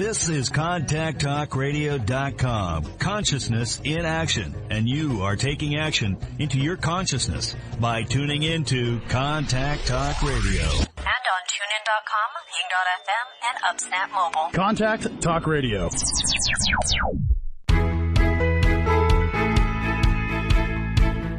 This is ContactTalkRadio.com, consciousness in action, and you are taking action into your consciousness by tuning into Contact Talk Radio. And on TuneIn.com, Ping.fm, and UpSnap Mobile. Contact Talk Radio.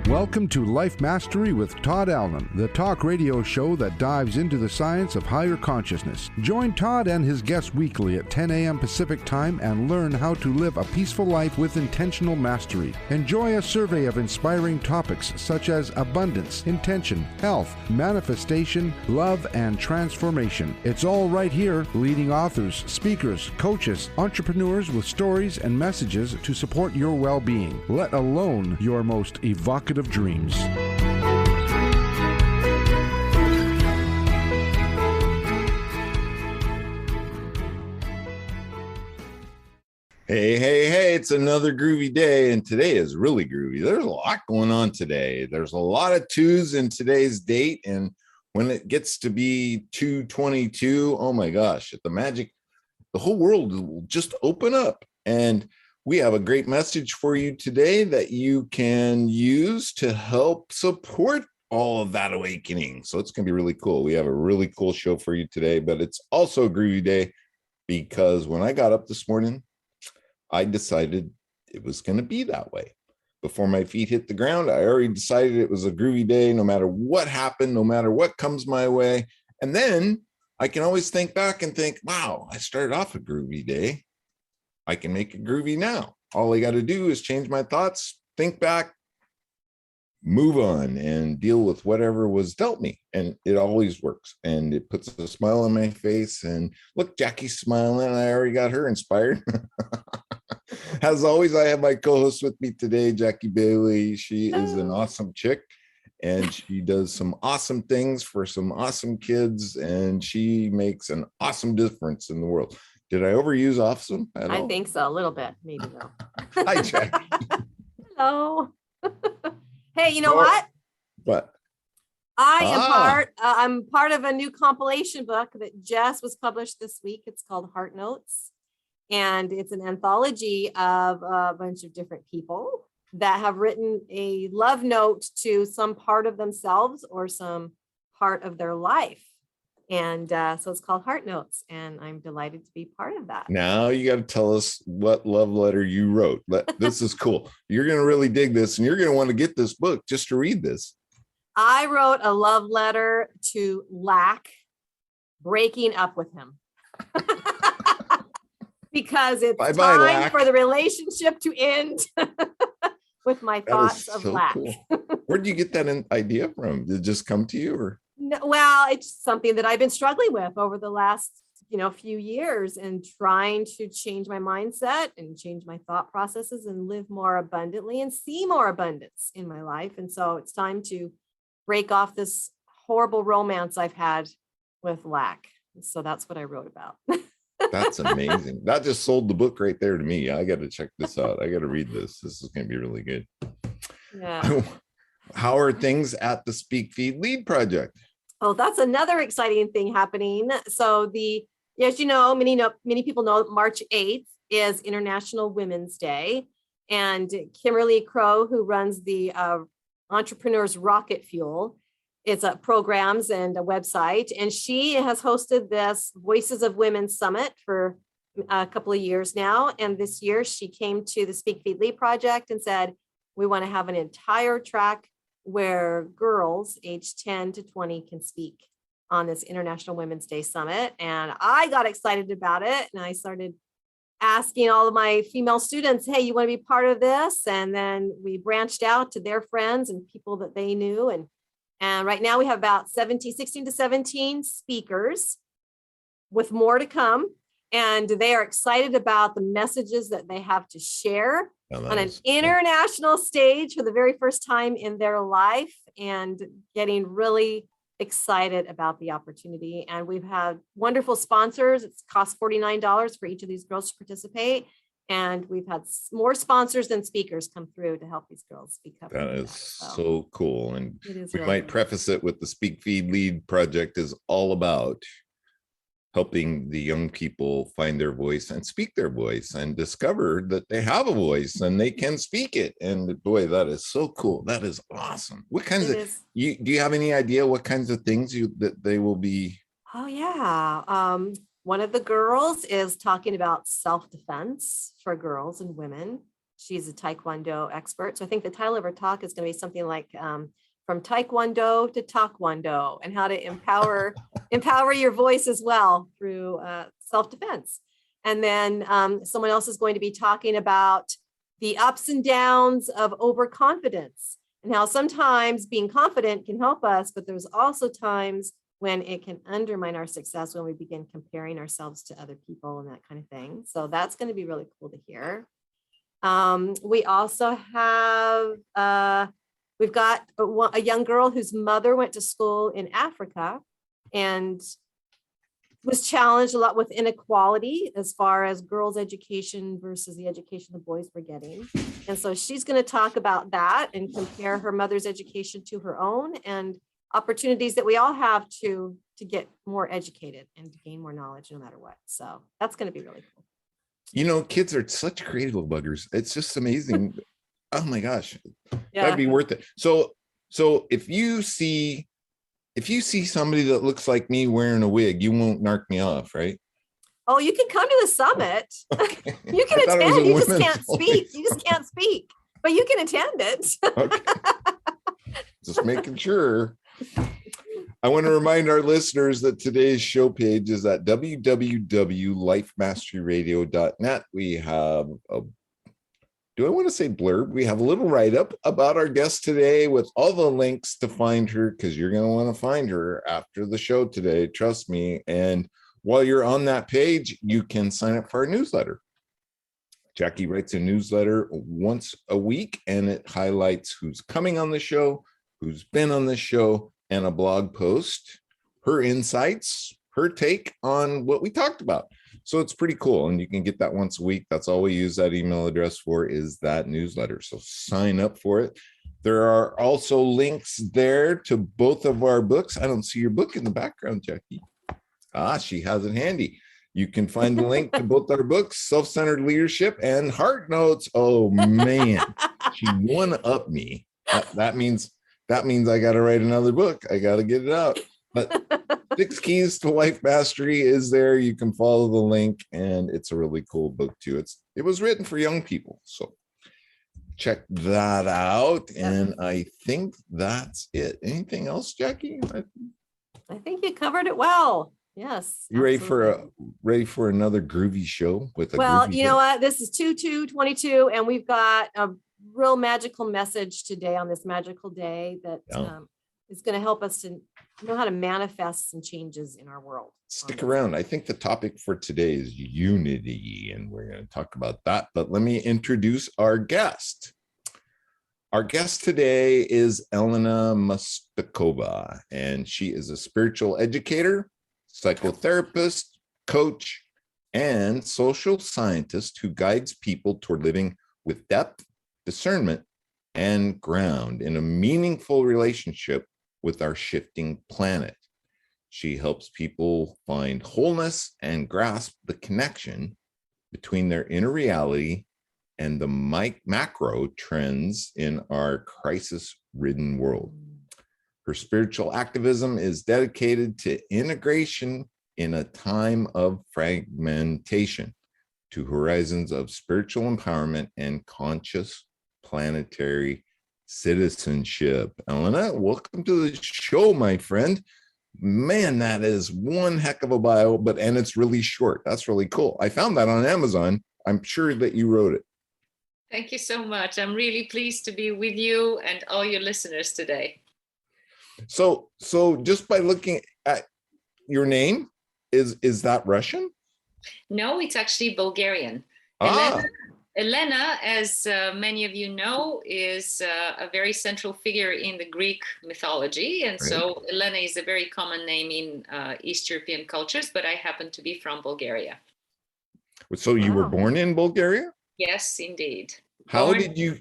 Welcome to Life Mastery with Todd Allen, the talk radio show that dives into the science of higher consciousness. Join Todd and his guests weekly at 10 a.m. Pacific Time and learn how to live a peaceful life with intentional mastery. Enjoy a survey of inspiring topics such as abundance, intention, health, manifestation, love, and transformation. It's all right here. Leading authors, speakers, coaches, entrepreneurs with stories and messages to support your well-being, let alone your most evocative dreams. Hey, it's another groovy day, and today is really groovy. There's a lot going on today. There's a lot of twos in today's date, and when it gets to be 2/22, oh my gosh, the whole world will just open up. And we have a great message for you today that you can use to help support all of that awakening. So it's going to be really cool. We have a really cool show for you today, but it's also a groovy day because when I got up this morning, I decided it was going to be that way. Before my feet hit the ground, I already decided it was a groovy day, no matter what happened, no matter what comes my way. And then I can always think back and think, wow, I started off a groovy day. I can make it groovy now. All I got to do is change my thoughts, think back, move on, and deal with whatever was dealt me. And it always works. And it puts a smile on my face. And look, Jackie's smiling. I already got her inspired. As always, I have my co-host with me today, Jackie Bailey. She is an awesome chick. And she does some awesome things for some awesome kids. And she makes an awesome difference in the world. Did I overuse awesome at all? I think so, a little bit, maybe though. Hi, Jackie. Hello. Hey, you know what? What? I'm part of a new compilation book that just was published this week. It's called Heart Notes, and it's an anthology of a bunch of different people that have written a love note to some part of themselves or some part of their life. And so it's called Heart Notes, and I'm delighted to be part of that. Now you got to tell us what love letter you wrote. This is cool. You're going to really dig this, and you're going to want to get this book just to read this. I wrote a love letter to Lack, breaking up with him. Because it's time Lack. for the relationship to end with my thoughts of so Lack. Cool. Where did you get that idea from? Did it just come to you, or? No, well, it's something that I've been struggling with over the last, few years, and trying to change my mindset and change my thought processes and live more abundantly and see more abundance in my life. And so it's time to break off this horrible romance I've had with Lack. So that's what I wrote about. That's amazing. That just sold the book right there to me. I got to check this out. I got to read this. This is going to be really good. Yeah. How are things at the Speak Feed Lead project? Oh, that's another exciting thing happening. So as you know, many people know March 8th is International Women's Day. And Kimberly Crow, who runs the Entrepreneurs Rocket Fuel, it's programs and a website. And she has hosted this Voices of Women Summit for a couple of years now. And this year she came to the Speak Feed Lead project and said, we want to have an entire track where girls aged 10 to 20 can speak on this International Women's Day Summit. And I got excited about it. And I started asking all of my female students, hey, you want to be part of this? And then we branched out to their friends and people that they knew. And right now we have about 16 to 17 speakers with more to come. And they are excited about the messages that they have to share on an international stage for the very first time in their life, and getting really excited about the opportunity. And we've had wonderful sponsors. It's cost $49 for each of these girls to participate. And we've had more sponsors than speakers come through to help these girls speak up. That is so cool. And we really might preface it with the Speak Feed Lead project is all about helping the young people find their voice and speak their voice and discover that they have a voice and they can speak it. And boy, that is so cool. That is awesome. What kinds It of is. do you have any idea what kinds of things that they will be? Oh, yeah. One of the girls is talking about self-defense for girls and women. She's a Taekwondo expert. So I think the title of her talk is going to be something like From Taekwondo to Taekwondo, and how to empower your voice as well through self-defense. And then someone else is going to be talking about the ups and downs of overconfidence, and how sometimes being confident can help us, but there's also times when it can undermine our success when we begin comparing ourselves to other people and that kind of thing. So that's going to be really cool to hear. We also have, we've got a young girl whose mother went to school in Africa and was challenged a lot with inequality as far as girls' education versus the education the boys were getting. And so she's going to talk about that and compare her mother's education to her own, and opportunities that we all have to get more educated and to gain more knowledge no matter what. So that's going to be really cool. You know, kids are such creative little buggers. It's just amazing. Oh my gosh. Yeah. That'd be worth it. So if you see somebody that looks like me wearing a wig, you won't narc me off, right? Oh, you can come to the summit. Okay. You can I thought it was attend. a You just women's can't only speak. You just can't speak, but you can attend it. Okay. Just making sure. I want to remind our listeners that today's show page is at www.lifemasteryradio.net. We have do I want to say blurb? We have a little write-up about our guest today with all the links to find her, because you're going to want to find her after the show today. Trust me. And while you're on that page, you can sign up for our newsletter. Jackie writes a newsletter once a week, and it highlights who's coming on the show, who's been on the show, and a blog post, her insights, her take on what we talked about. So it's pretty cool. And you can get that once a week. That's all we use that email address for, is that newsletter. So sign up for it. There are also links there to both of our books. I don't see your book in the background, Jackie. She has it handy. You can find the link to both our books, Self-Centered Leadership and Heart Notes. Oh man, she one-upped me. That means I got to write another book. I got to get it out. But 6 Keys to Life Mastery is there. You can follow the link, and it's a really cool book too. It was written for young people, so check that out. And I think that's it. Anything else, Jackie? I think you covered it well. Yes. You ready for another groovy show with a Well, you know what? This is 2222, and we've got a real magical message today on this magical day that is going to help us to know how to manifest some changes in our world. Stick around. I think the topic for today is unity, and we're going to talk about that. But let me introduce our guest. Our guest today is Elena Mustakova, and she is a spiritual educator, psychotherapist, coach, and social scientist who guides people toward living with depth, discernment, and ground in a meaningful relationship with our shifting planet. She helps people find wholeness and grasp the connection between their inner reality and the macro trends in our crisis-ridden world. Her spiritual activism is dedicated to integration in a time of fragmentation, to horizons of spiritual empowerment and conscious planetary citizenship. Elena, welcome to the show, my friend. Man, that is one heck of a bio, and it's really short. That's really cool. I found that on Amazon. I'm sure that you wrote it. Thank you so much. I'm really pleased to be with you and all your listeners today. So just by looking at your name, is that Russian? No, it's actually Bulgarian. Elena, as many of you know, is a very central figure in the Greek mythology. And so Elena is a very common name in East European cultures, but I happen to be from Bulgaria. So you were born in Bulgaria? Yes, indeed. How did you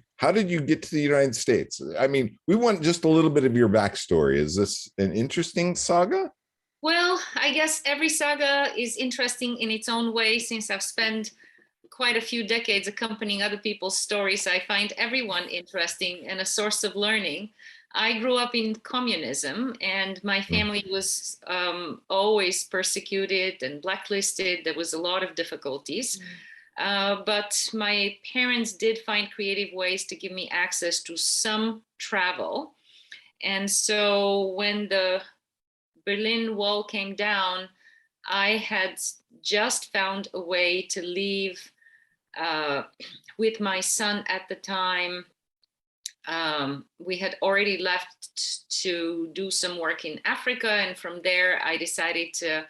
get to the United States? I mean, we want just a little bit of your backstory. Is this an interesting saga? Well, I guess every saga is interesting in its own way. Since I've spent quite a few decades accompanying other people's stories, I find everyone interesting and a source of learning. I grew up in communism, and my Mm. family was always persecuted and blacklisted. There was a lot of difficulties. But my parents did find creative ways to give me access to some travel. And so when the Berlin Wall came down, I had just found a way to leave with my son at the time. We had already left to do some work in Africa. And from there, I decided to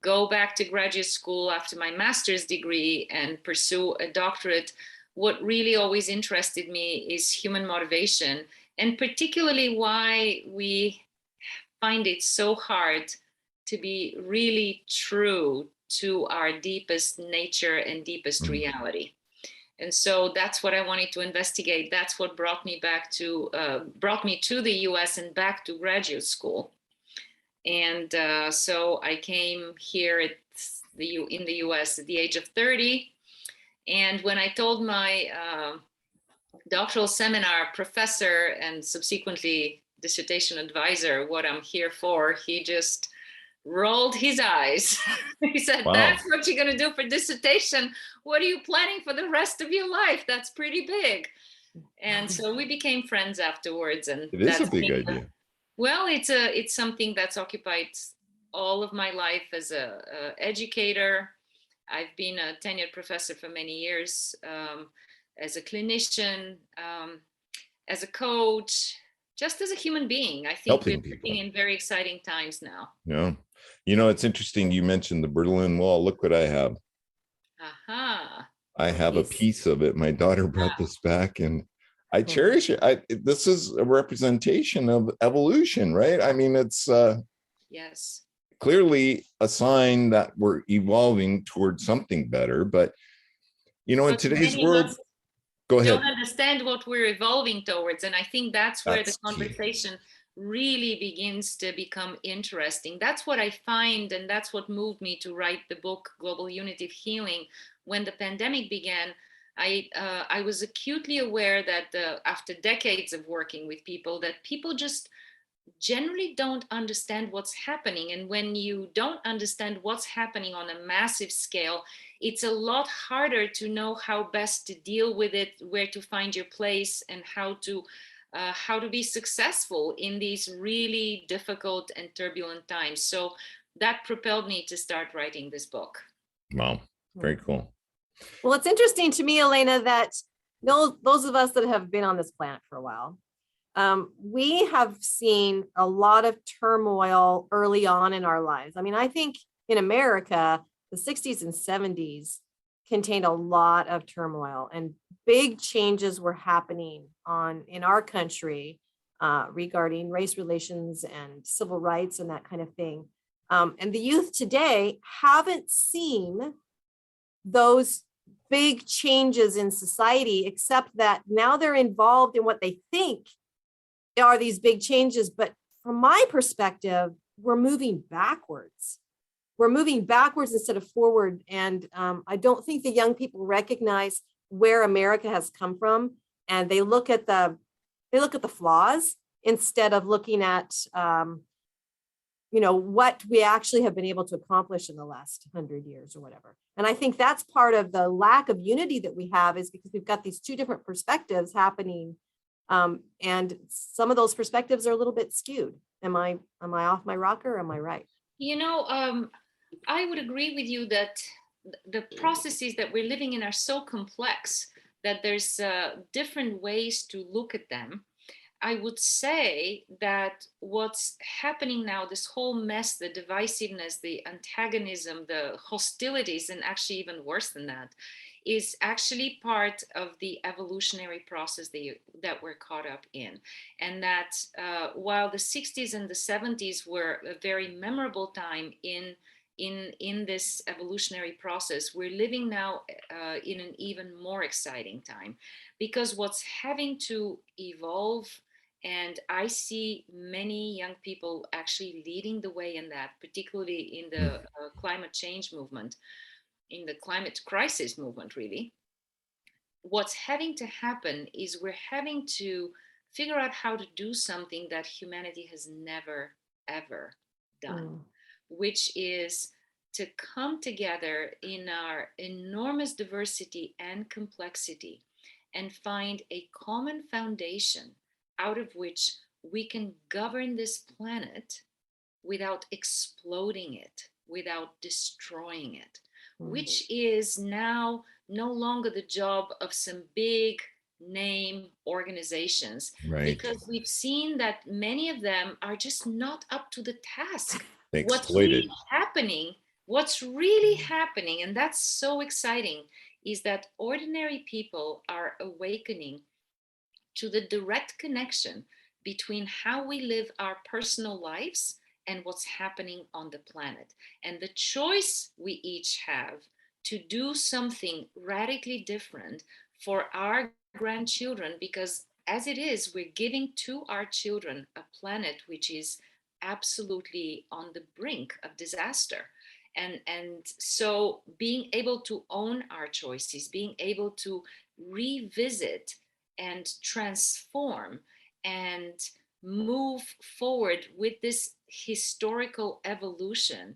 go back to graduate school after my master's degree and pursue a doctorate. What really always interested me is human motivation, and particularly why we find it so hard to be really true to our deepest nature and deepest reality. And so that's what I wanted to investigate. That's what brought me to the US and back to graduate school. And so I came here in the US at the age of 30. And when I told my doctoral seminar professor and subsequently dissertation advisor what I'm here for, he just rolled his eyes. He said, Wow. That's what you're going to do for dissertation. What are you planning for the rest of your life? That's pretty big. And so we became friends afterwards. And It is a big idea. Well, it's something that's occupied all of my life as a educator. I've been a tenured professor for many years, as a clinician, as a coach, just as a human being. I think Helping we're people. living in very exciting times now. Yeah. You know, it's interesting. You mentioned the Berlin Wall. Look what I have. Aha. I have a piece of it. My daughter brought this back, and I cherish it. This is a representation of evolution, right? I mean, it's Yes. clearly a sign that we're evolving towards something better. But, you know, in today's world, go ahead. Don't understand what we're evolving towards. And I think that's where the conversation really begins to become interesting. That's what I find, and that's what moved me to write the book Global Unitive Healing. When the pandemic began, I was acutely aware that after decades of working with people, that people just generally don't understand what's happening. And when you don't understand what's happening on a massive scale, it's a lot harder to know how best to deal with it, where to find your place, and how to be successful in these really difficult and turbulent times. So that propelled me to start writing this book. Wow, very cool. Well, it's interesting to me, Elena, that those of us that have been on this planet for a while, we have seen a lot of turmoil early on in our lives. I mean, I think in America, the 60s and 70s contained a lot of turmoil, and big changes were happening in our country regarding race relations and civil rights and that kind of thing. And the youth today haven't seen those big changes in society, except that now they're involved in what they think are these big changes. But from my perspective, we're moving backwards. We're moving backwards instead of forward. And I don't think the young people recognize where America has come from, and they look at the flaws instead of looking at what we actually have been able to accomplish in the last 100 years or whatever. And I think that's part of the lack of unity that we have, is because we've got these two different perspectives happening. And some of those perspectives are a little bit skewed. Am I off my rocker, or am I right? I would agree with you that the processes that we're living in are so complex that there's different ways to look at them. I would say that what's happening now, this whole mess, the divisiveness, the antagonism, the hostilities, and actually even worse than that, is actually part of the evolutionary process that we're caught up in. And that while the 60s and the 70s were a very memorable time in this evolutionary process, we're living now in an even more exciting time, because what's having to evolve And I see many young people actually leading the way in that, particularly in the climate change movement, in the climate crisis movement, really. What's having to happen is we're having to figure out how to do something that humanity has never, ever done, which is to come together in our enormous diversity and complexity and find a common foundation out of which we can govern this planet without exploding it, without destroying it, which is now no longer the job of some big name organizations, because we've seen that many of them are just not up to the task. What's really happening, and that's so exciting, is that ordinary people are awakening to the direct connection between how we live our personal lives and what's happening on the planet, and the choice we each have to do something radically different for our grandchildren, because as it is, we're giving to our children a planet which is absolutely on the brink of disaster. And so being able to own our choices, being able to revisit and transform and move forward with this historical evolution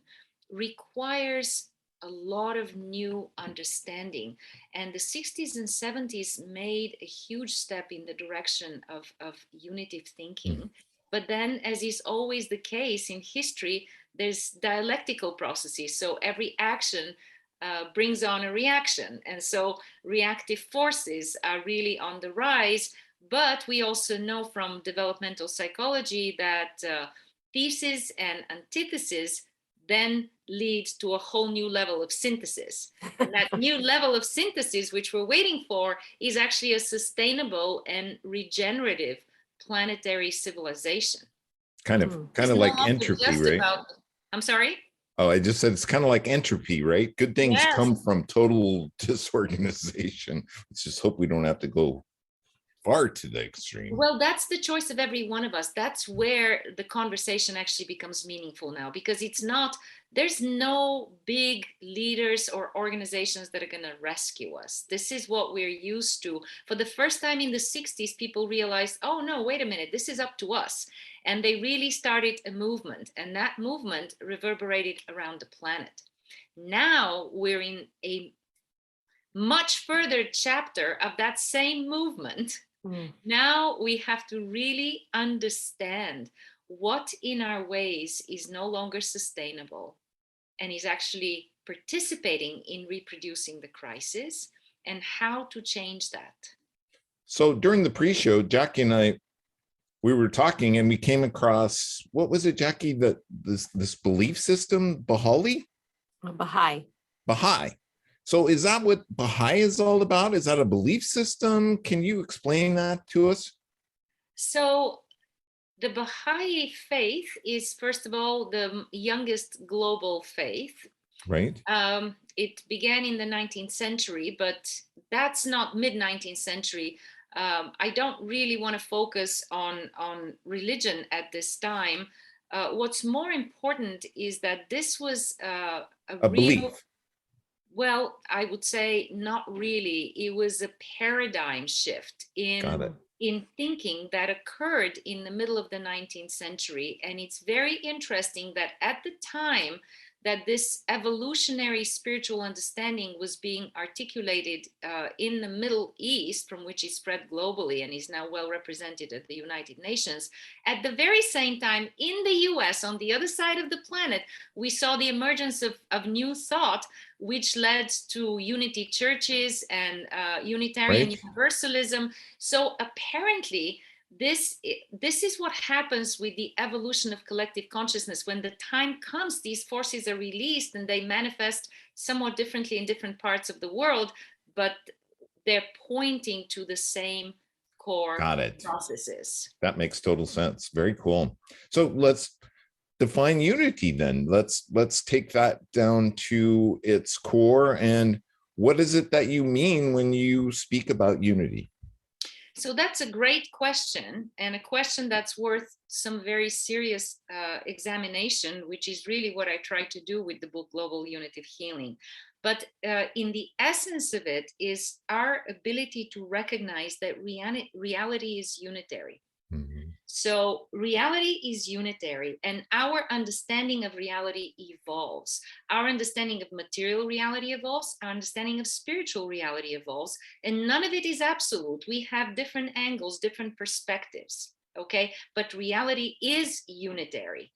requires a lot of new understanding. And the 60s and 70s made a huge step in the direction of unitive thinking. But then, as is always the case in history, there's dialectical processes. So every action brings on a reaction. And so reactive forces are really on the rise. But we also know from developmental psychology that thesis and antithesis then leads to a whole new level of synthesis. And that new level of synthesis, which we're waiting for, is actually a sustainable and regenerative planetary civilization. Kind of like entropy, right? I'm sorry? Oh, I just said it's kind of like entropy, right? Good things come from total disorganization. Let's just hope we don't have to go far to the extreme. Well, that's the choice of every one of us. That's where the conversation actually becomes meaningful now, because there's no big leaders or organizations that are going to rescue us. This is what we're used to. For the first time in the 60s, people realized, oh no, wait a minute, this is up to us. And they really started a movement, and that movement reverberated around the planet. Now we're in a much further chapter of that same movement. Now we have to really understand what in our ways is no longer sustainable and is actually participating in reproducing the crisis, and how to change that. So during the pre-show, Jackie and I, we were talking and we came across, what was it, Jackie, that this belief system, Baha'i? Baha'i. So is that what Baha'i is all about? Is that a belief system? Can you explain that to us? So the Baha'i faith is, first of all, the youngest global faith. Right. It began in the 19th century, but that's not mid-19th century. I don't really want to focus on religion at this time. What's more important is that this was a real belief. Well, I would say not really. It was a paradigm shift in thinking that occurred in the middle of the 19th century. And it's very interesting that at the time that this evolutionary spiritual understanding was being articulated in the Middle East, from which it spread globally and is now well represented at the United Nations. At the very same time, in the US, on the other side of the planet, we saw the emergence of new thought, which led to unity churches and Unitarian Universalism. So apparently, this is what happens with the evolution of collective consciousness. When the time comes, these forces are released and they manifest somewhat differently in different parts of the world, but they're pointing to the same core processes. That makes total sense. Very cool. So let's define unity then. Let's take that down to its core. And what is it that you mean when you speak about unity? So that's a great question, and a question that's worth some very serious examination, which is really what I try to do with the book Global Unitive Healing. But in the essence of it is our ability to recognize that reality is unitary. Mhm. So reality is unitary, and our understanding of reality evolves. Our understanding of material reality evolves, our understanding of spiritual reality evolves, and none of it is absolute. We have different angles, different perspectives, okay? But reality is unitary.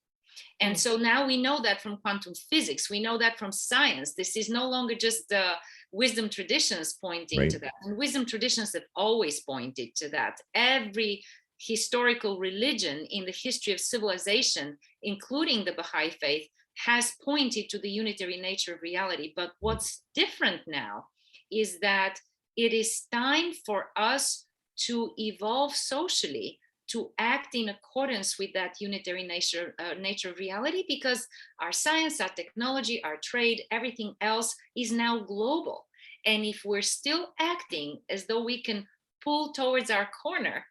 And so now we know that from quantum physics, we know that from science. This is no longer just the wisdom traditions pointing to that. And wisdom traditions have always pointed to that. Every historical religion in the history of civilization, including the Baha'i faith, has pointed to the unitary nature of reality. But what's different now is that it is time for us to evolve socially, to act in accordance with that unitary nature of reality, because our science, our technology, our trade, everything else is now global. And if we're still acting as though we can pull towards our corner,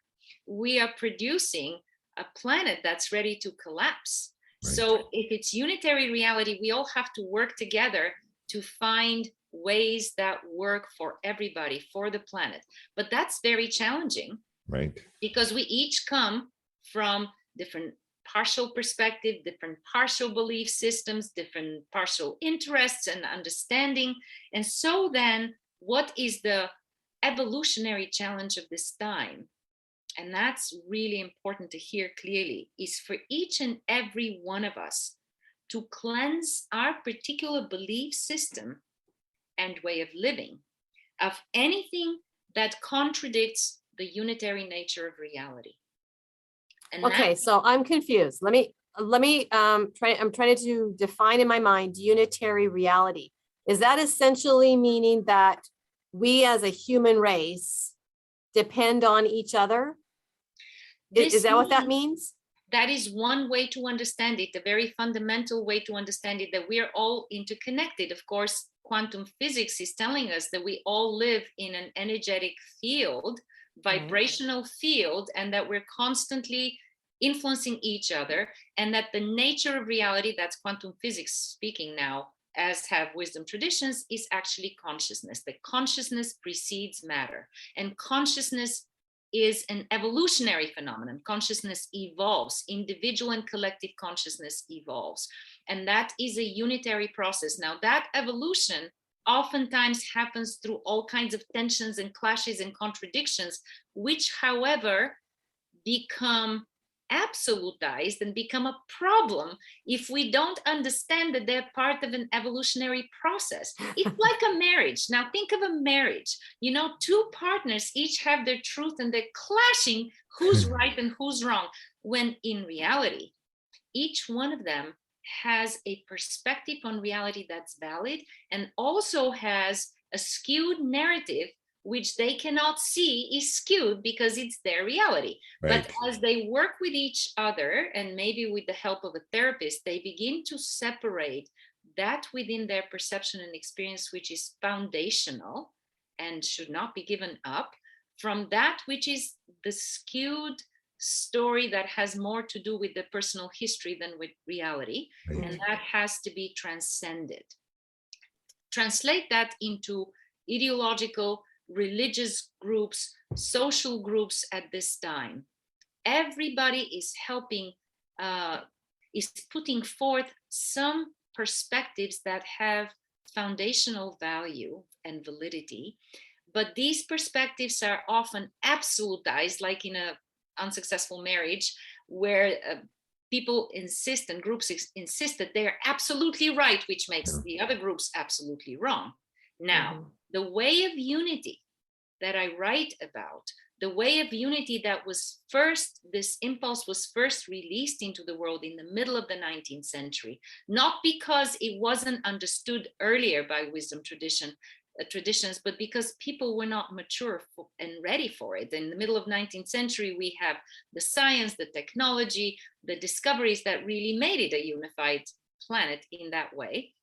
we are producing a planet that's ready to collapse. Right. So if it's unitary reality, we all have to work together to find ways that work for everybody, for the planet. But that's very challenging. Right. Because we each come from different partial perspective, different partial belief systems, different partial interests and understanding. And so then what is the evolutionary challenge of this time? And that's really important to hear clearly, is for each and every one of us to cleanse our particular belief system and way of living of anything that contradicts the unitary nature of reality. And okay, so I'm confused. Let me I'm trying to define in my mind unitary reality. Is that essentially meaning that we as a human race depend on each other? Is that what that means? That is one way to understand it, a very fundamental way to understand it, that we are all interconnected. Of course, quantum physics is telling us that we all live in an energetic field, vibrational field, and that we're constantly influencing each other, and that the nature of reality, that's quantum physics speaking now, as have wisdom traditions, is actually consciousness. That consciousness precedes matter, and consciousness is an evolutionary phenomenon. Consciousness evolves, individual and collective consciousness evolves, and that is a unitary process. Now, that evolution oftentimes happens through all kinds of tensions and clashes and contradictions, which, however, become absolutized and become a problem if we don't understand that they're part of an evolutionary process. It's like a marriage. Now think of a marriage. You know, two partners each have their truth and they're clashing who's right and who's wrong, when in reality, each one of them has a perspective on reality that's valid and also has a skewed narrative which they cannot see is skewed because it's their reality. Right. But as they work with each other, and maybe with the help of a therapist, they begin to separate that within their perception and experience, which is foundational and should not be given up, from that which is the skewed story that has more to do with the personal history than with reality. Right. And that has to be transcended. Translate that into ideological, religious groups, social groups at this time. Everybody is helping, is putting forth some perspectives that have foundational value and validity, but these perspectives are often absolutized, like in an unsuccessful marriage, where people insist and groups insist that they're absolutely right, which makes the other groups absolutely wrong. Now, the way of unity that I write about, the way of unity that was first, this impulse was first released into the world in the middle of the 19th century, not because it wasn't understood earlier by wisdom traditions, but because people were not mature and ready for it. In the middle of 19th century, we have the science, the technology, the discoveries that really made it a unified planet in that way.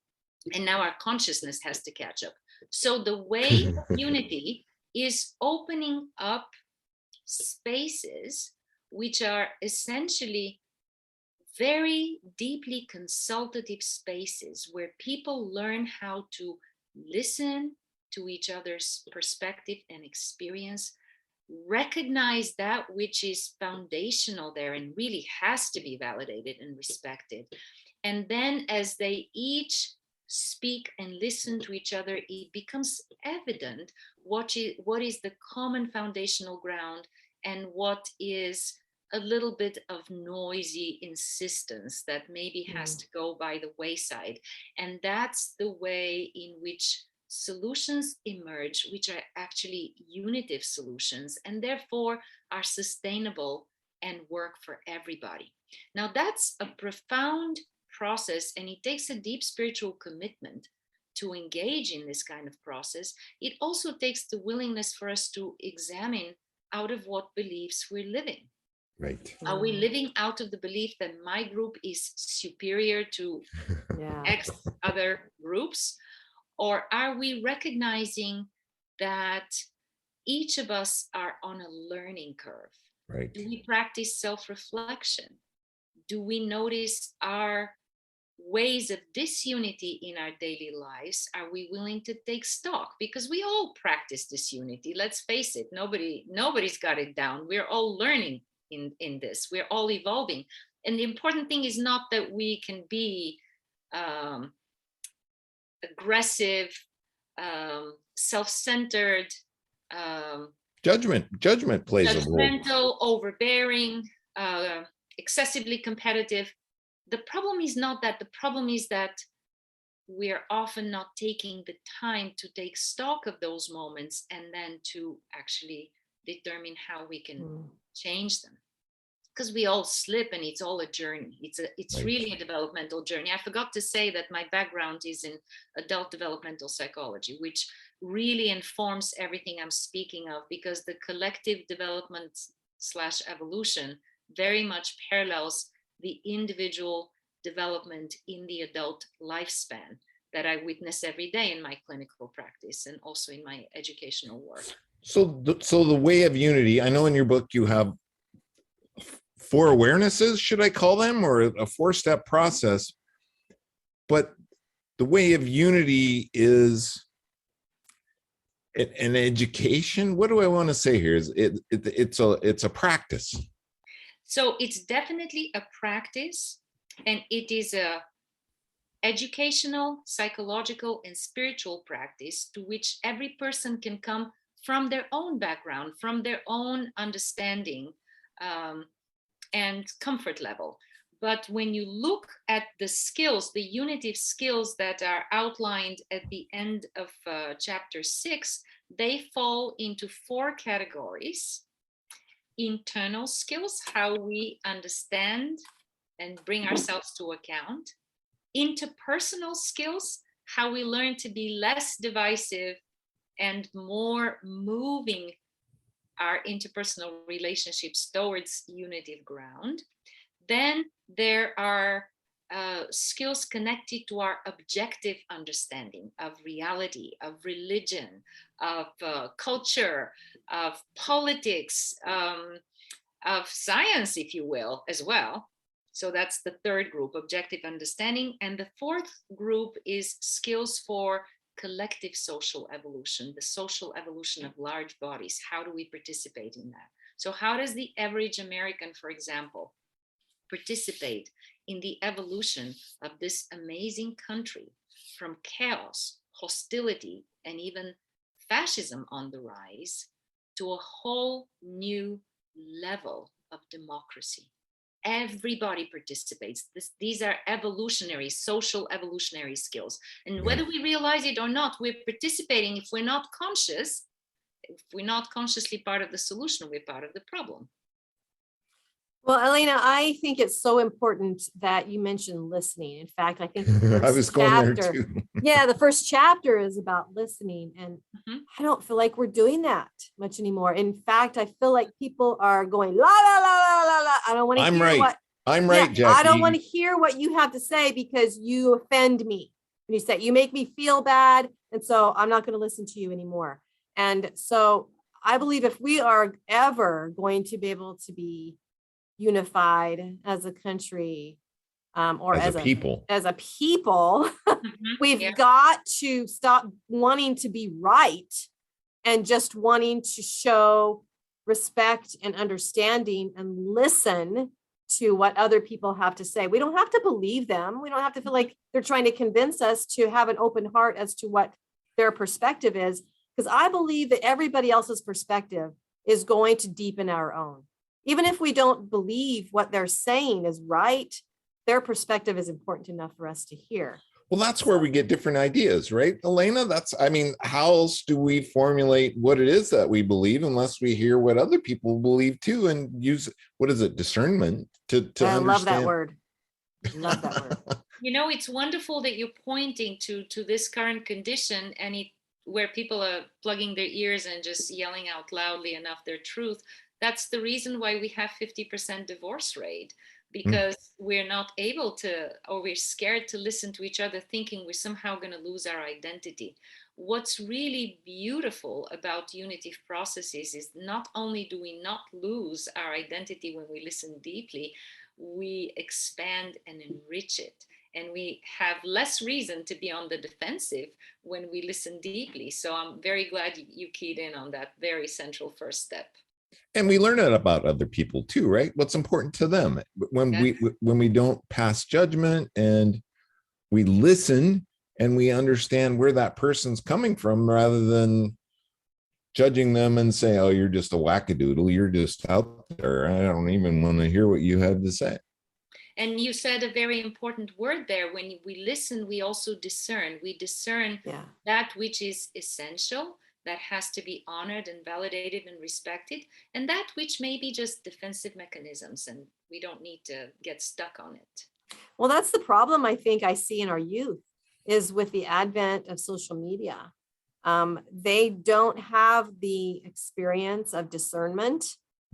And now our consciousness has to catch up. So the way of unity is opening up spaces which are essentially very deeply consultative spaces where people learn how to listen to each other's perspective and experience, recognize that which is foundational there and really has to be validated and respected. And then as they each speak and listen to each other, it becomes evident what is the common foundational ground and what is a little bit of noisy insistence that maybe has to go by the wayside. And that's the way in which solutions emerge, which are actually unitive solutions and therefore are sustainable and work for everybody. Now, that's a profound process, and it takes a deep spiritual commitment to engage in this kind of process. It also takes the willingness for us to examine out of what beliefs we're living. Right. Are we living out of the belief that my group is superior to X other groups? Or are we recognizing that each of us are on a learning curve? Right. Do we practice self-reflection? Do we notice our ways of disunity in our daily lives? Are we willing to take stock? Because we all practice disunity. Let's face it, nobody's got it down. We're all learning in this. We're all evolving. And the important thing is not that we can be aggressive, self-centered, judgment plays a role. Judgmental, overbearing, excessively competitive. The problem is not that. The problem is that we're often not taking the time to take stock of those moments and then to actually determine how we can change them. Because we all slip, and it's all a journey. It's really a developmental journey. I forgot to say that my background is in adult developmental psychology, which really informs everything I'm speaking of, because the collective development / evolution very much parallels the individual development in the adult lifespan that I witness every day in my clinical practice and also in my educational work. So the way of unity, I know in your book you have 4 awarenesses, should I call them, or a 4-step process, but the way of unity is an education. What do I want to say here? Is it's a practice. So it's definitely a practice, and it is a educational, psychological, and spiritual practice to which every person can come from their own background, from their own understanding and comfort level. But when you look at the skills, the unitive skills that are outlined at the end of chapter 6, they fall into 4 categories. Internal skills, how we understand and bring ourselves to account. Interpersonal skills, how we learn to be less divisive and more moving our interpersonal relationships towards unitive ground. Then there are skills connected to our objective understanding of reality, of religion, of culture, of politics, of science, if you will, as well. So that's the 3rd group, objective understanding. And the 4th group is skills for collective social evolution, the social evolution of large bodies. How do we participate in that? So how does the average American, for example, participate in the evolution of this amazing country from chaos, hostility, and even fascism on the rise to a whole new level of democracy? Everybody participates. These are evolutionary, social evolutionary skills. And whether we realize it or not, we're participating. If we're not conscious, if we're not consciously part of the solution, we're part of the problem. Well, Elena, I think it's so important that you mentioned listening. In fact, I think I was going there too. Yeah, the first chapter is about listening, and I don't feel like we're doing that much anymore. In fact, I feel like people are going la la la la la la. I don't want to hear what I'm right, Jackie. I don't want to hear what you have to say because you offend me. And you say you make me feel bad, and so I'm not going to listen to you anymore. And so I believe if we are ever going to be able to be unified as a country, or as a people, we've Yeah. got to stop wanting to be right and just wanting to show respect and understanding and listen to what other people have to say. We don't have to believe them. We don't have to feel like they're trying to convince us to have an open heart as to what their perspective is, because I believe that everybody else's perspective is going to deepen our own. Even if we don't believe what they're saying is right, their perspective is important enough for us to hear. well, that's where we get different ideas, right, Elena? How else do we formulate what it is that we believe unless we hear what other people believe too, and use, what is it, discernment to I understand. love that word. Love that word. It's wonderful that you're pointing to this current condition, and where people are plugging their ears and just yelling out loudly enough their truth. That's the reason why we have 50% divorce rate, because we're not able to, or we're scared to listen to each other, thinking we're somehow going to lose our identity. What's really beautiful about unitive processes is not only do we not lose our identity when we listen deeply, we expand and enrich it. And we have less reason to be on the defensive when we listen deeply. So I'm very glad you keyed in on that very central first step. And we learn it about other people too, right? What's important to them. When we don't pass judgment and we listen and we understand where that person's coming from, rather than judging them and say, oh, you're just a wackadoodle, you're just out there, I don't even want to hear what you have to say. And you said a very important word there. When we listen, we also discern. We discern that which is essential, that has to be honored and validated and respected, and that which may be just defensive mechanisms, and we don't need to get stuck on it. Well, that's the problem I think I see in our youth, is with the advent of social media. They don't have the experience of discernment,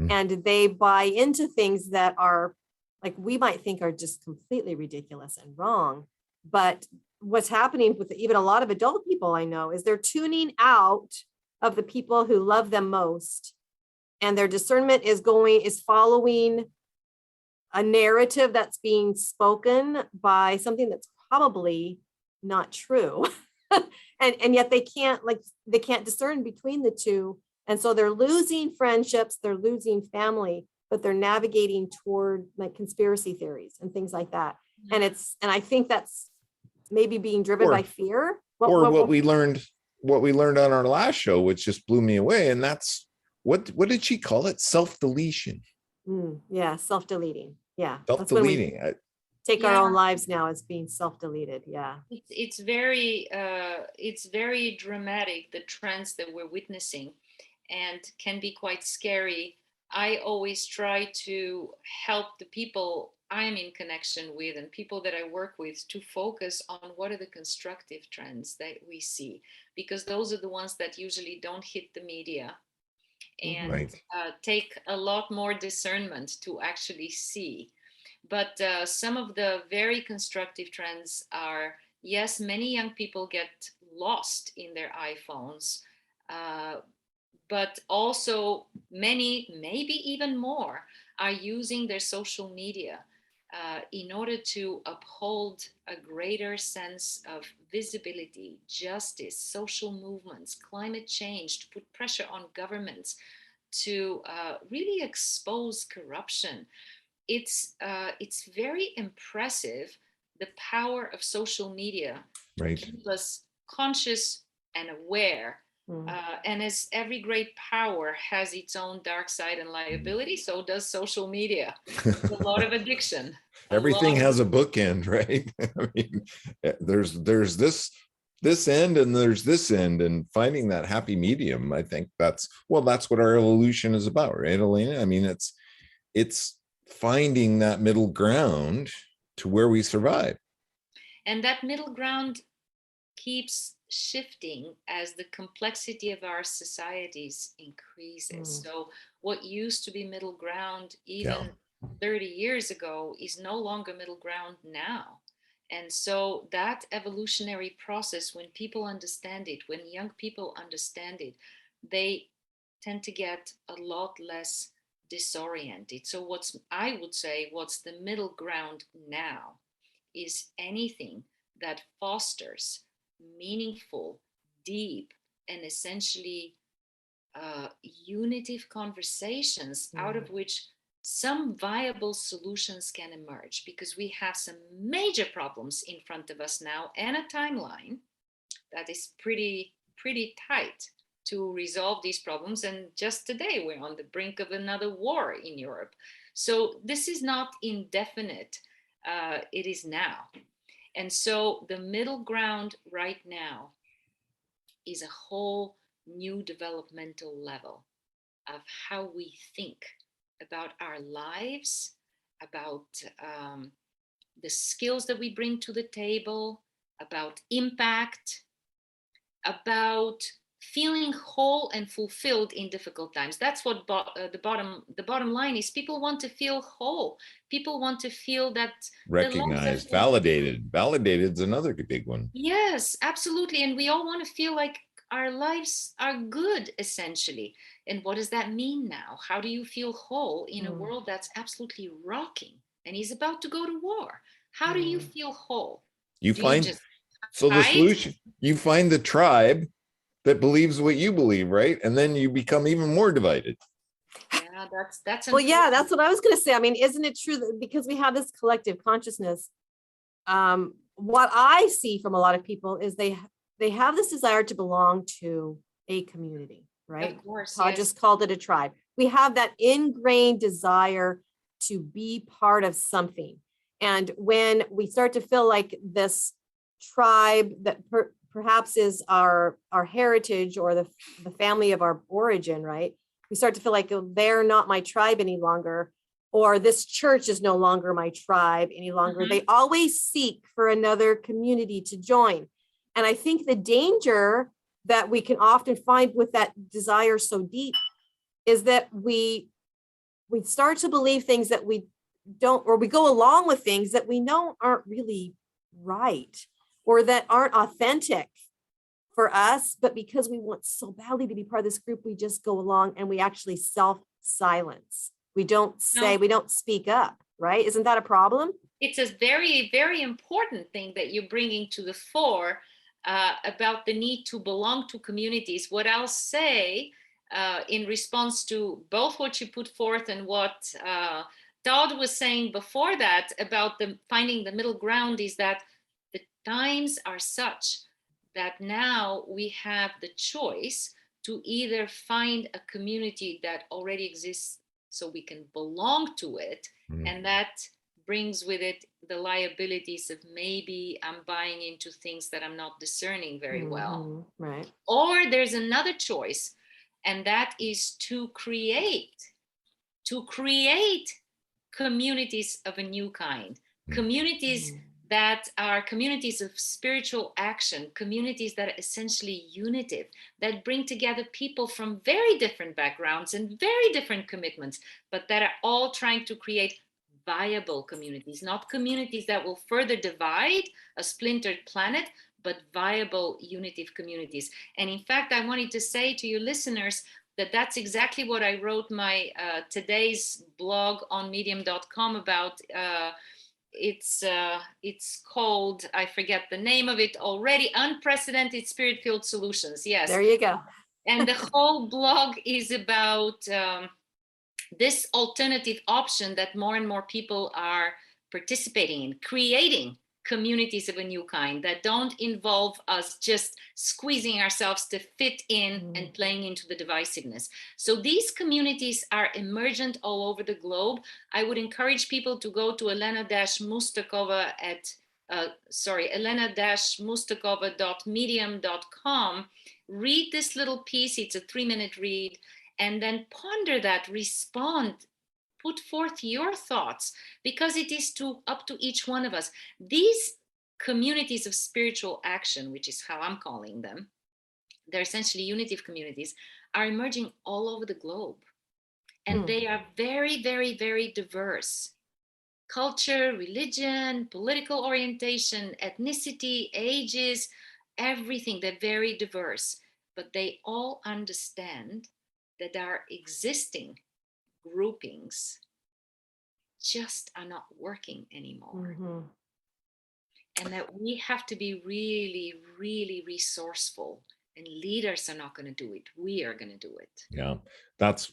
and they buy into things that are, like, we might think are just completely ridiculous and wrong. But what's happening with even a lot of adult people I know is they're tuning out of the people who love them most. And their discernment is following a narrative that's being spoken by something that's probably not true. and yet they can't discern between the two. And so they're losing friendships, they're losing family, but they're navigating toward like conspiracy theories and things like that. And I think that's maybe being driven by fear. What we learned on our last show, which just blew me away. And that's, what did she call it? Self-deletion. Yeah. Self-deleting. Yeah. Self-deleting. Take our own lives now as being self-deleted. Yeah. It's very dramatic, the trends that we're witnessing, and can be quite scary. I always try to help the people I'm in connection with and people that I work with to focus on what are the constructive trends that we see, because those are the ones that usually don't hit the media and take a lot more discernment to actually see. But some of the very constructive trends are, yes, many young people get lost in their iPhones, but also many, maybe even more, are using their social media in order to uphold a greater sense of visibility, justice, social movements, climate change, to put pressure on governments, to really expose corruption. It's very impressive, the power of social media to keep us conscious and aware. And as every great power has its own dark side and liability, so does social media. A lot of addiction. Everything has a bookend, right? I mean, there's this end and there's this end, and finding that happy medium. I think that's what our evolution is about, right, Elena? I mean, it's finding that middle ground to where we survive. And that middle ground keeps shifting as the complexity of our societies increases. So what used to be middle ground even 30 years ago is no longer middle ground now. And so that evolutionary process, when people understand it, when young people understand it, they tend to get a lot less disoriented. So I would say what's the middle ground now is anything that fosters meaningful, deep, and essentially unitive conversations out of which some viable solutions can emerge, because we have some major problems in front of us now and a timeline that is pretty tight to resolve these problems. And just today we're on the brink of another war in Europe. So this is not indefinite, it is now. And so the middle ground right now is a whole new developmental level of how we think about our lives, about the skills that we bring to the table, about impact, about feeling whole and fulfilled in difficult times. That's what the bottom line is. People want to feel whole. People want to feel that recognized, validated. Validated is another big one. Yes, absolutely. And we all want to feel like our lives are good, essentially. And what does that mean now? How do you feel whole in a world that's absolutely rocking and is about to go to war? How do you feel whole? The solution, you find the tribe that believes what you believe, right? And then you become even more divided. Yeah, that's well, yeah, that's what I was going to say. I mean, isn't it true that because we have this collective consciousness, what I see from a lot of people is they have this desire to belong to a community, right? Of course, I just called it a tribe. We have that ingrained desire to be part of something. And when we start to feel like this tribe that perhaps is our heritage or the family of our origin, right? We start to feel like they're not my tribe any longer, or this church is no longer my tribe any longer. They always seek for another community to join. And I think the danger that we can often find with that desire so deep is that we start to believe things that we don't, or we go along with things that we know aren't really right, or that aren't authentic for us, but because we want so badly to be part of this group, we just go along and we actually self-silence. We don't say, we don't speak up, right? Isn't that a problem? It's a very, very important thing that you're bringing to the fore about the need to belong to communities. What I'll say in response to both what you put forth and what Todd was saying before that about finding the middle ground is that the times are such that now we have the choice to either find a community that already exists so we can belong to it, and that brings with it the liabilities of maybe I'm buying into things that I'm not discerning very well. Right. Or there's another choice, and that is to create communities of a new kind, communities that are communities of spiritual action, communities that are essentially unitive, that bring together people from very different backgrounds and very different commitments, but that are all trying to create viable communities, not communities that will further divide a splintered planet, but viable unitive communities. And in fact, I wanted to say to your listeners that that's exactly what I wrote my today's blog on medium.com about. It's called, I forget the name of it already, Unprecedented Spirit-Filled Solutions. Yes. There you go. And the whole blog is about this alternative option that more and more people are participating in, creating communities of a new kind that don't involve us just squeezing ourselves to fit in and playing into the divisiveness. So these communities are emergent all over the globe. I would encourage people to go to Elena-Mustakova.medium.com, read this little piece. It's a 3-minute read, and then ponder that, respond, put forth your thoughts, because it is up to each one of us. These communities of spiritual action, which is how I'm calling them, they're essentially unitive communities, are emerging all over the globe. And they are very, very, very diverse. Culture, religion, political orientation, ethnicity, ages, everything, they're very diverse. But they all understand that our existing groupings just are not working anymore. Mm-hmm. And that we have to be really, really resourceful, and leaders are not going to do it. We are going to do it. Yeah, that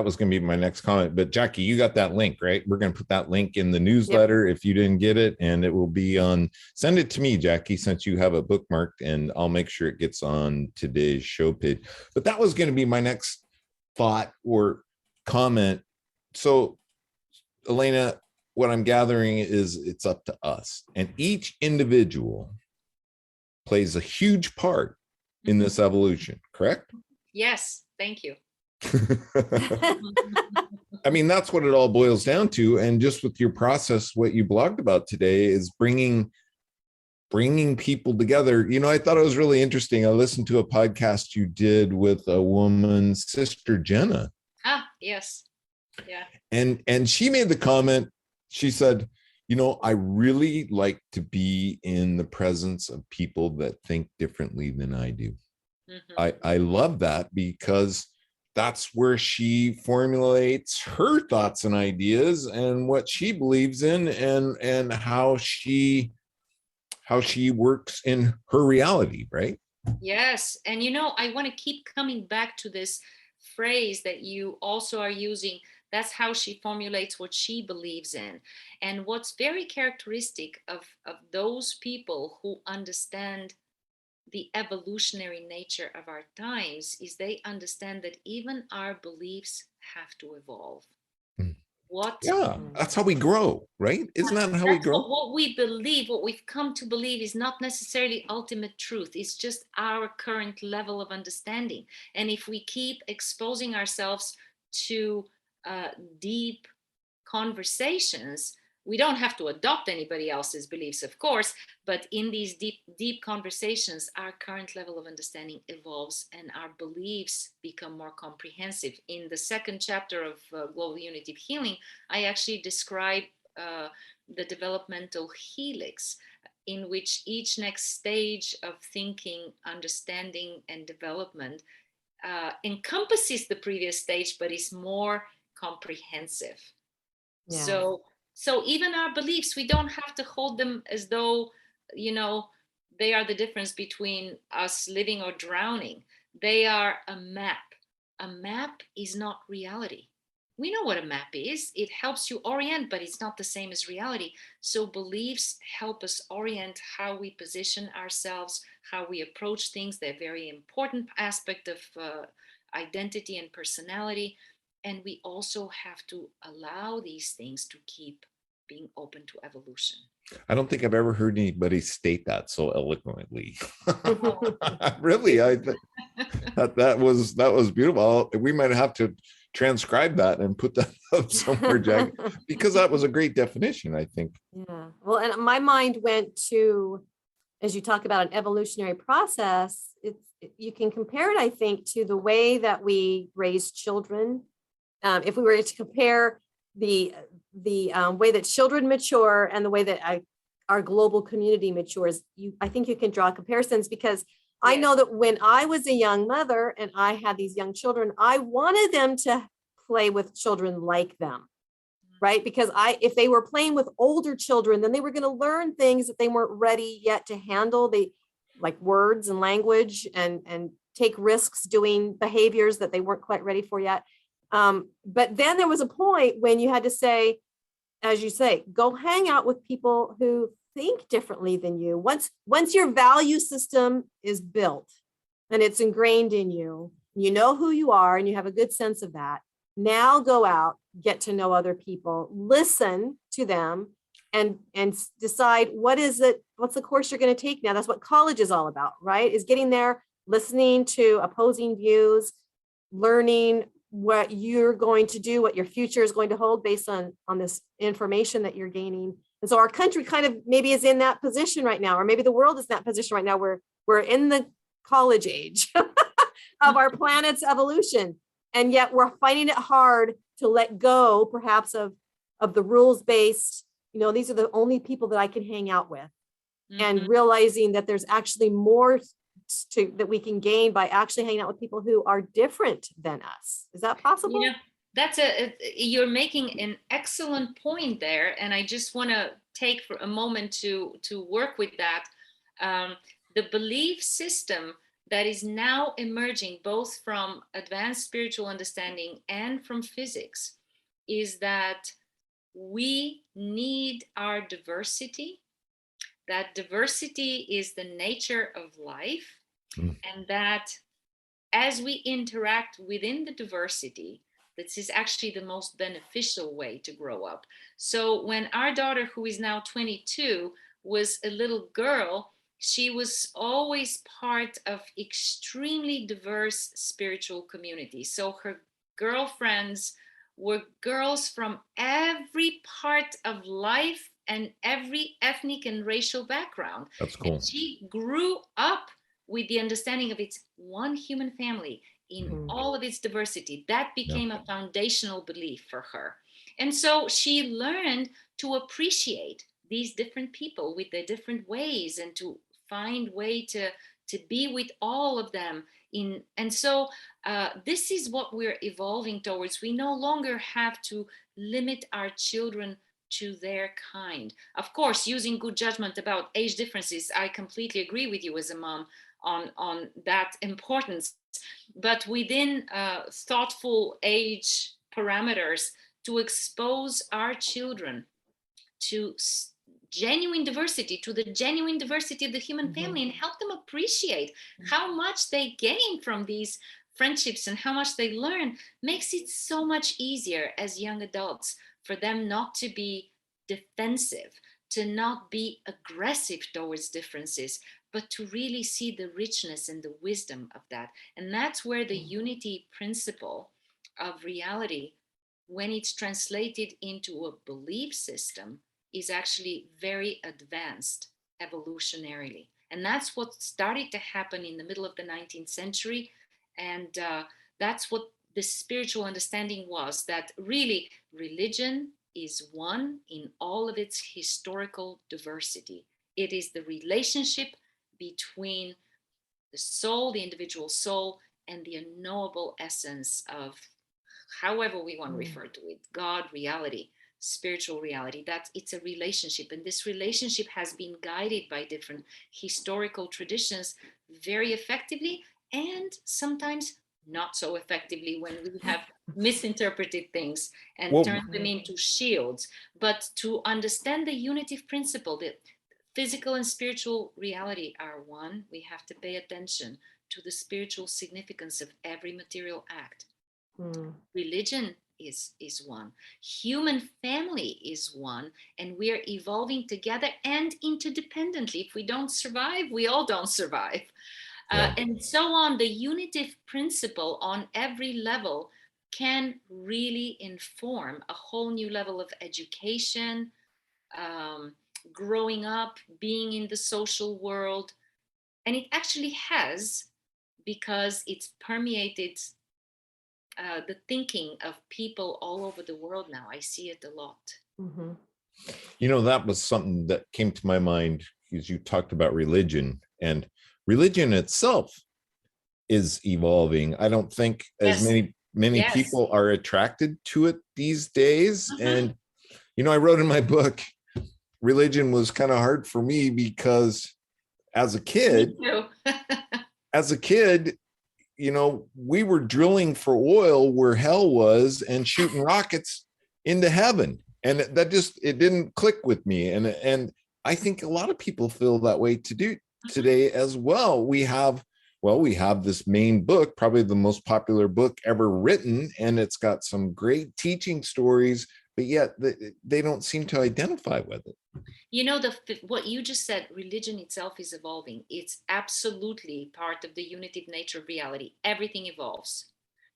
was going to be my next comment. But Jackie, you got that link, right? We're going to put that link in the newsletter. Yep. If you didn't get it, and it will be on, send it to me, Jackie, since you have it bookmarked, and I'll make sure it gets on today's show page. But that was going to be my next thought or comment. So, Elena, what I'm gathering is it's up to us, and each individual plays a huge part in this evolution, correct? Yes, thank you. I mean, that's what it all boils down to. And just with your process, what you blogged about today is bringing people together. You know, I thought it was really interesting. I listened to a podcast you did with a woman, Sister Jenna. Ah, yes. Yeah. And she made the comment, she said, you know, I really like to be in the presence of people that think differently than I do. Mm-hmm. I love that, because that's where she formulates her thoughts and ideas and what she believes in, and how she works in her reality, right? Yes. And you know, I want to keep coming back to this phrase that you also are using. That's how she formulates what she believes in. And what's very characteristic of those people who understand the evolutionary nature of our times is they understand that even our beliefs have to evolve. That's how we grow, right? Isn't that how we grow? What we believe, what we've come to believe, is not necessarily ultimate truth. It's just our current level of understanding. And if we keep exposing ourselves to deep conversations, we don't have to adopt anybody else's beliefs, of course, but in these deep conversations, our current level of understanding evolves and our beliefs become more comprehensive. In the second chapter of Global Unitive Healing, I actually describe the developmental helix, in which each next stage of thinking, understanding, and development encompasses the previous stage, but is more comprehensive. Yeah. So even our beliefs, we don't have to hold them as though, you know, they are the difference between us living or drowning. They are a map. A map is not reality. We know what a map is. It helps you orient, but it's not the same as reality. So beliefs help us orient how we position ourselves, how we approach things. They're a very important aspect of identity and personality. And we also have to allow these things to keep being open to evolution. I don't think I've ever heard anybody state that so eloquently. Really, that was beautiful. We might have to transcribe that and put that up somewhere, Jack, because that was a great definition, I think. Yeah. Well, and my mind went to, as you talk about an evolutionary process, you can compare it, I think, to the way that we raise children. If we were to compare the way that children mature and the way that our global community matures, I think you can draw comparisons, because I know that when I was a young mother and I had these young children, I wanted them to play with children like them, right? Because if they were playing with older children, then they were going to learn things that they weren't ready yet to handle. They like words and language and take risks doing behaviors that they weren't quite ready for yet. But then there was a point when you had to say, as you say, go hang out with people who think differently than you. Once your value system is built and it's ingrained in you, you know who you are and you have a good sense of that. Now go out, get to know other people, listen to them, and decide what's the course you're going to take now. That's what college is all about, right? Is getting there, listening to opposing views, learning what you're going to do, what your future is going to hold based on this information that you're gaining. And so our country kind of maybe is in that position right now, or maybe the world is in that position right now where we're in the college age of our planet's evolution. And yet we're finding it hard to let go, perhaps, of the rules-based, these are the only people that I can hang out with. Mm-hmm. And realizing that there's actually more that we can gain by actually hanging out with people who are different than us. Is that possible? You know, you're making an excellent point there, and I just want to take for a moment to work with that. The belief system that is now emerging both from advanced spiritual understanding and from physics is that we need our diversity, that diversity is the nature of life, and that as we interact within the diversity, this is actually the most beneficial way to grow up. So when our daughter, who is now 22, was a little girl, she was always part of extremely diverse spiritual communities. So her girlfriends were girls from every part of life and every ethnic and racial background. That's cool. And she grew up with the understanding of it's one human family in all of its diversity. That became a foundational belief for her. And so she learned to appreciate these different people with their different ways and to find way to be with all of them. And so this is what we're evolving towards. We no longer have to limit our children to their kind. Of course, using good judgment about age differences, I completely agree with you as a mom on that importance, but within thoughtful age parameters, to expose our children to genuine diversity, to the genuine diversity of the human family, and help them appreciate how much they gain from these friendships and how much they learn, makes it so much easier as young adults for them not to be defensive, to not be aggressive towards differences, but to really see the richness and the wisdom of that. And that's where the unity principle of reality, when it's translated into a belief system, is actually very advanced evolutionarily. And that's what started to happen in the middle of the 19th century. And that's what the spiritual understanding was, that really religion is one in all of its historical diversity. It is the relationship between the soul, the individual soul, and the unknowable essence of, however we want to refer to it, God, reality, spiritual reality. That it's a relationship, and this relationship has been guided by different historical traditions very effectively, and sometimes not so effectively when we have misinterpreted things and turned them into shields. But to understand the unitive principle that physical and spiritual reality are one, we have to pay attention to the spiritual significance of every material act. Religion is one. Human family is one, and we are evolving together and interdependently. If we don't survive, we all don't survive. And so on. The unitive principle on every level can really inform a whole new level of education, growing up, being in the social world. And it actually has, because it's permeated the thinking of people all over the world now. I see it a lot. You know, that was something that came to my mind as you talked about religion, and religion itself is evolving. I don't think as many people are attracted to it these days. And, you know, I wrote in my book, religion was kind of hard for me because as a kid, you know, we were drilling for oil where hell was and shooting rockets into heaven. And that just, it didn't click with me. And I think a lot of people feel that way today as well. We have this main book, probably the most popular book ever written, and it's got some great teaching stories, but yet they don't seem to identify with it. You know, what you just said, religion itself is evolving. It's absolutely part of the unitive nature of reality. Everything evolves.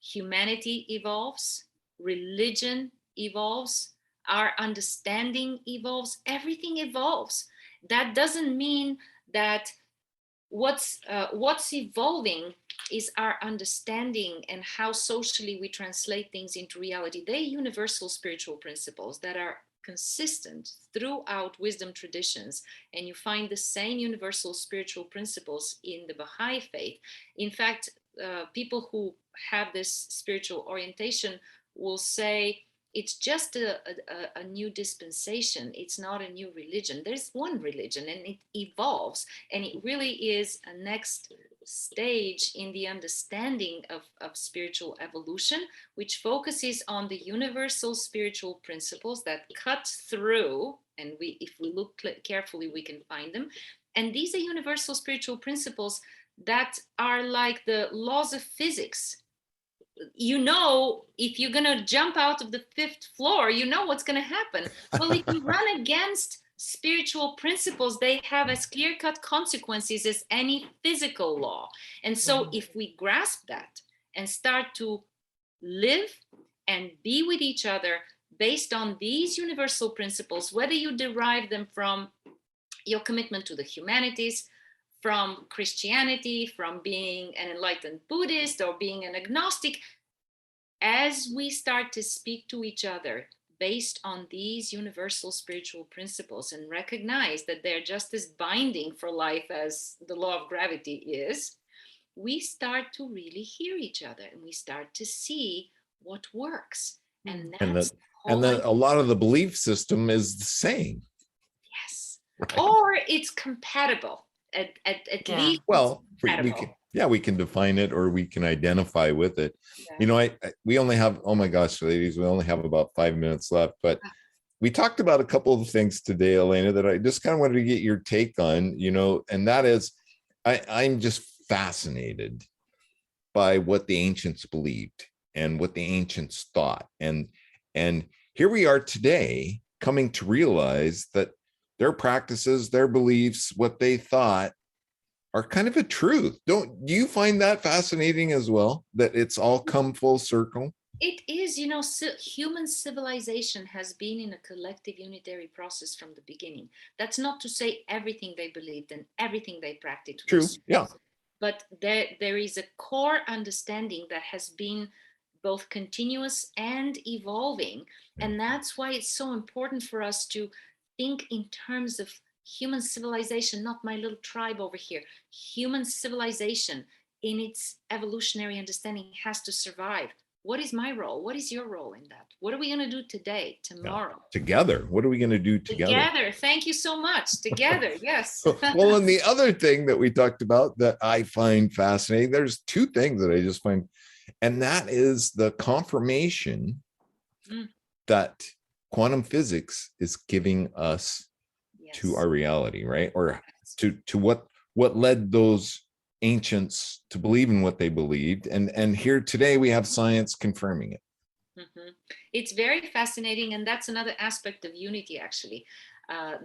Humanity evolves. Religion evolves. Our understanding evolves. Everything evolves. That doesn't mean that what's evolving is our understanding and how socially we translate things into reality. They're universal spiritual principles that are consistent throughout wisdom traditions, and you find the same universal spiritual principles in the Baha'i faith. In fact, people who have this spiritual orientation will say it's just a new dispensation. It's not a new religion. There's one religion and it evolves, and it really is a next stage in the understanding of spiritual evolution, which focuses on the universal spiritual principles that cut through, and if we look carefully, we can find them. And these are universal spiritual principles that are like the laws of physics. You know, if you're going to jump out of the 5th floor, you know what's going to happen. Well, if you run against spiritual principles, they have as clear-cut consequences as any physical law. And so if we grasp that and start to live and be with each other based on these universal principles, whether you derive them from your commitment to the humanities, from Christianity, from being an enlightened Buddhist, or being an agnostic, as we start to speak to each other based on these universal spiritual principles and recognize that they're just as binding for life as the law of gravity is, we start to really hear each other and we start to see what works. And then a lot of the belief system is the same. Yes. Right. Or it's compatible. At least, well, we can define it, or we can identify with it. Yeah. You know, we only have, oh my gosh, ladies, we only have about 5 minutes left, but we talked about a couple of things today, Elena, that I just kind of wanted to get your take on, you know, and that is, I'm just fascinated by what the ancients believed and what the ancients thought. And here we are today coming to realize that their practices, their beliefs, what they thought are kind of a truth. Do you find that fascinating as well, that it's all come full circle? It is, you know, human civilization has been in a collective unitary process from the beginning. That's not to say everything they believed and everything they practiced. True, yeah. But there is a core understanding that has been both continuous and evolving. And that's why it's so important for us to think in terms of human civilization, not my little tribe over here. Human civilization in its evolutionary understanding has to survive. What is my role? What is your role in that? What are we going to do today, tomorrow? Yeah. Together. What are we going to do together? Together. Thank you so much. Together. Yes. Well, and the other thing that we talked about that I find fascinating, there's two things that I just find, and that is the confirmation that quantum physics is giving us to our reality, right? Or to what led those ancients to believe in what they believed. And here today we have science confirming it. Mm-hmm. It's very fascinating. And that's another aspect of unity, actually.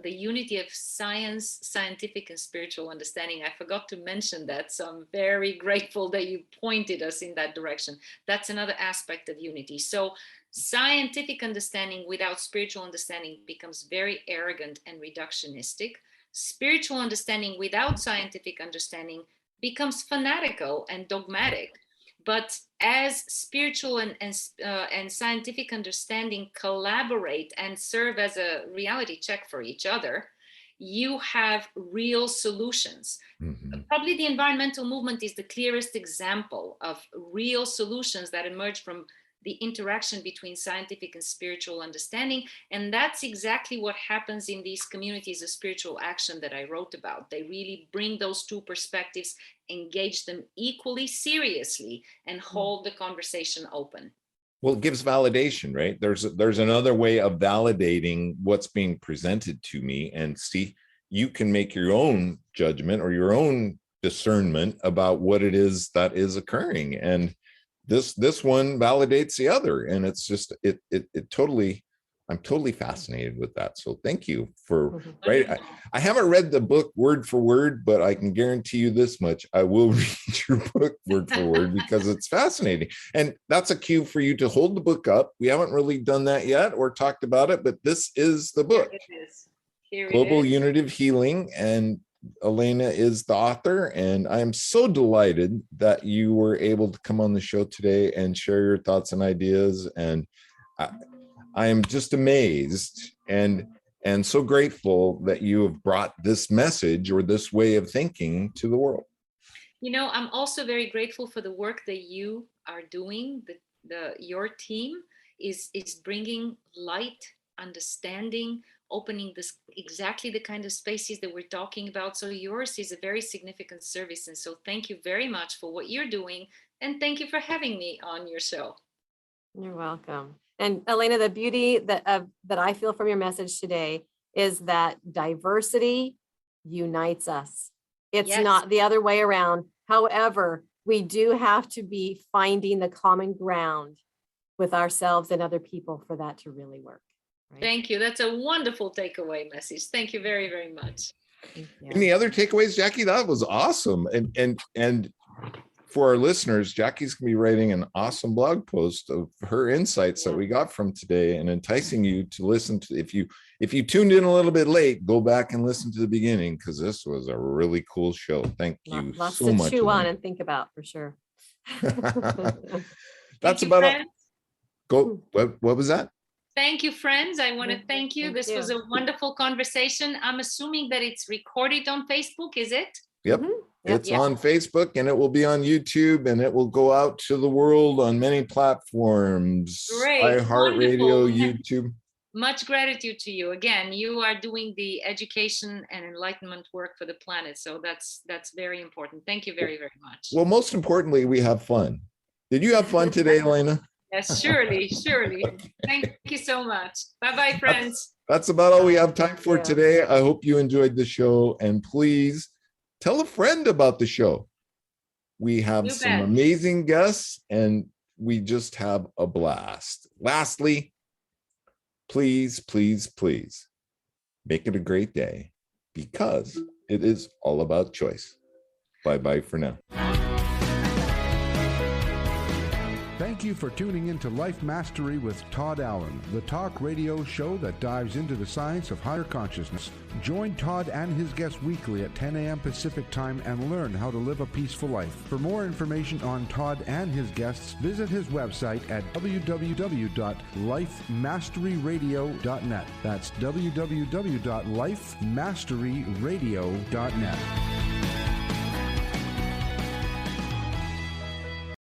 The unity of science, scientific, and spiritual understanding. I forgot to mention that, so I'm very grateful that you pointed us in that direction. That's another aspect of unity. So scientific understanding without spiritual understanding becomes very arrogant and reductionistic. Spiritual understanding without scientific understanding becomes fanatical and dogmatic. But as spiritual and scientific understanding collaborate and serve as a reality check for each other, you have real solutions. Mm-hmm. Probably the environmental movement is the clearest example of real solutions that emerge from the interaction between scientific and spiritual understanding. And that's exactly what happens in these communities of spiritual action that I wrote about. They really bring those two perspectives, engage them equally seriously, and hold the conversation open. Well, it gives validation, right? There's another way of validating what's being presented to me, and see, you can make your own judgment or your own discernment about what it is that is occurring. And this one validates the other, and it's just it totally, I'm totally fascinated with that. So thank you for I haven't read the book word for word, but I can guarantee you this much: I will read your book word for word because it's fascinating. And that's a cue for you to hold the book up. We haven't really done that yet or talked about it, but this is the book. Here it is. Global Unitive Healing, and Elena is the author, and I'm so delighted that you were able to come on the show today and share your thoughts and ideas. And I am just amazed and so grateful that you have brought this message or this way of thinking to the world. You know, I'm also very grateful for the work that you are doing. Your team is bringing light, understanding, opening this exactly the kind of spaces that we're talking about. So yours is a very significant service. And so thank you very much for what you're doing. And thank you for having me on your show. You're welcome. And Elena, the beauty that I feel from your message today is that diversity unites us. It's not the other way around. However, we do have to be finding the common ground with ourselves and other people for that to really work. Right? Thank you. That's a wonderful takeaway message. Thank you very, very much. Any other takeaways, Jackie? That was awesome. And for our listeners, Jackie's going to be writing an awesome blog post of her insights that we got from today and enticing you to listen to. If you tuned in a little bit late, go back and listen to the beginning, because this was a really cool show. Thank you Lots so to much. Chew on and think about for sure. That's about it. Go. What was that? Thank you, friends. I want to thank you. This was a wonderful conversation. I'm assuming that it's recorded on Facebook, is it? Yep. It's on Facebook, and it will be on YouTube, and it will go out to the world on many platforms. Great. iHeartRadio, YouTube. Much gratitude to you. Again, you are doing the education and enlightenment work for the planet. So that's very important. Thank you very, very much. Well, most importantly, we have fun. Did you have fun today, Elena? Yes, surely. Thank you so much. Bye-bye, friends. That's about all we have time for today. I hope you enjoyed the show, and please tell a friend about the show. We have some amazing guests, and we just have a blast. Lastly, please, please, please make it a great day, because it is all about choice. Bye-bye for now. Thank you for tuning in to Life Mastery with Todd Allen, the talk radio show that dives into the science of higher consciousness. Join Todd and his guests weekly at 10 a.m. Pacific Time and learn how to live a peaceful life. For more information on Todd and his guests, visit his website at www.lifemasteryradio.net. That's www.lifemasteryradio.net.